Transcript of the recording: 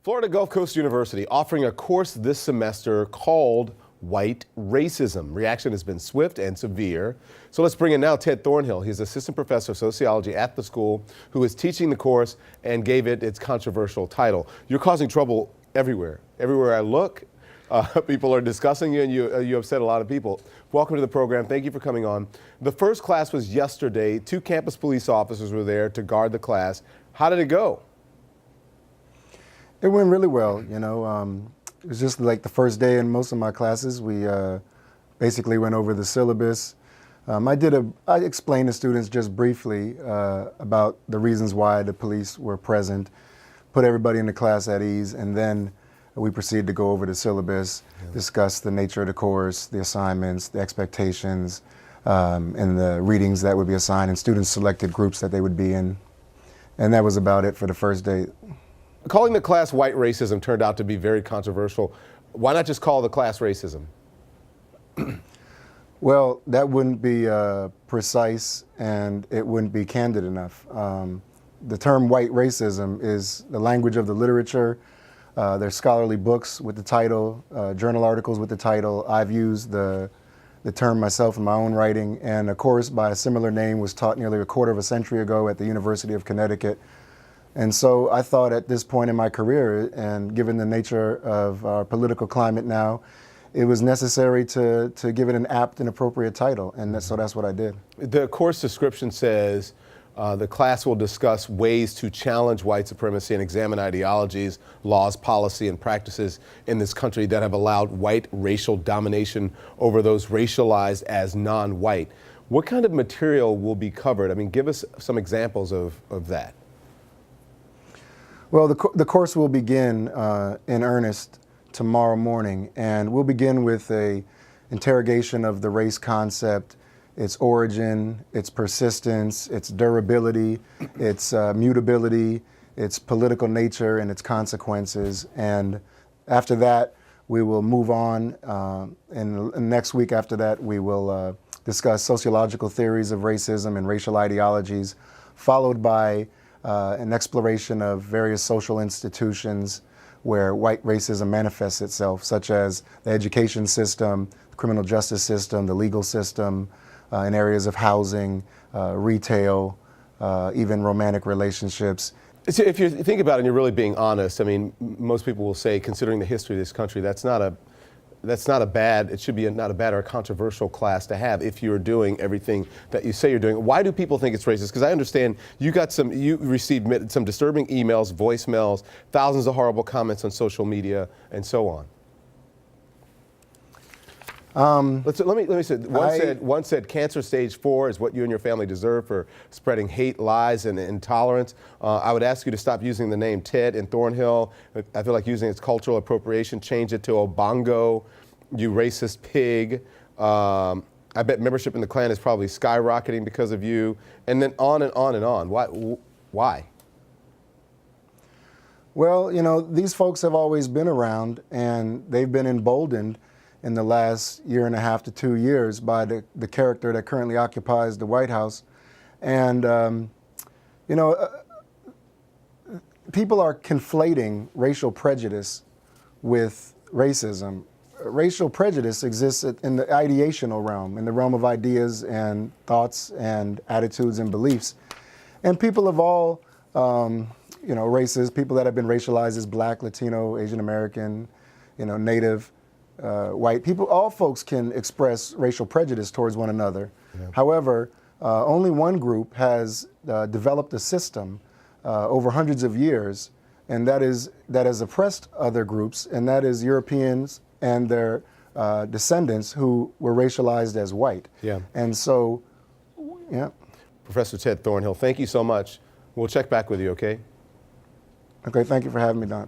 Florida Gulf Coast University offering a course this semester called White Racism. Reaction has been swift and severe. So let's bring in now Ted Thornhill. He's assistant professor of sociology at the school who is teaching the course and gave it its controversial title. You're causing trouble everywhere. Everywhere I look, people are discussing you, and you upset a lot of people. Welcome to the program. Thank you for coming on. The first class was yesterday. 2 campus police officers were there to guard the class. How did it go? It went really well. It was just like the first day in most of my classes. We basically went over the syllabus. I explained to students just briefly about the reasons why the police were present, put everybody in the class at ease, and then we proceeded to go over the syllabus, discuss the nature of the course, the assignments, the expectations, and the readings that would be assigned, and students selected groups that they would be in. And that was about it for the first day. Calling the class white racism turned out to be very controversial. Why not just call the class racism? Well, that wouldn't be precise, and it wouldn't be candid enough. The term white racism is the language of the literature. There's scholarly books with the title, journal articles with the title. I've used the term myself in my own writing, and a course by a similar name was taught nearly a quarter of a century ago at the University of Connecticut. And so I thought at this point in my career, and given the nature of our political climate now, it was necessary to give it an apt and appropriate title, and so that's what I did. The course description says the class will discuss ways to challenge white supremacy and examine ideologies, laws, policy, and practices in this country that have allowed white racial domination over those racialized as non-white. What kind of material will be covered? I mean, give us some examples of that. Well, the course will begin in earnest tomorrow morning, and we'll begin with a interrogation of the race concept, its origin, its persistence, its durability, its mutability, its political nature, and its consequences. And after that, we will move on, and next week after that, we will discuss sociological theories of racism and racial ideologies, followed by an exploration of various social institutions where white racism manifests itself, such as the education system, the criminal justice system, the legal system, in areas of housing, retail, even romantic relationships. So if you think about it and you're really being honest, I mean, most people will say, considering the history of this country, it should be not a bad or a controversial class to have if you're doing everything that you say you're doing. Why do people think it's racist? Because I understand you received some disturbing emails, voicemails, thousands of horrible comments on social media, and so on. Let me say, one said cancer stage 4 is what you and your family deserve for spreading hate, lies, and intolerance. I would ask you to stop using the name Ted and Thornhill. I feel like using its cultural appropriation. Change it to Obongo, you racist pig. I bet membership in the Klan is probably skyrocketing because of you. And then on and on and on. Why? Well, these folks have always been around, and they've been emboldened in the last year and a half to 2 years by the character that currently occupies the White House. And, people are conflating racial prejudice with racism. Racial prejudice exists in the ideational realm, in the realm of ideas and thoughts and attitudes and beliefs. And people of all, races, people that have been racialized as Black, Latino, Asian American, Native, white people, all folks can express racial prejudice towards one another. Yeah. However, only one group has developed a system over hundreds of years, and that has oppressed other groups, and that is Europeans and their descendants who were racialized as white. Yeah. And so, yeah. Professor Ted Thornhill, thank you so much. We'll check back with you, okay? Okay, thank you for having me, Don.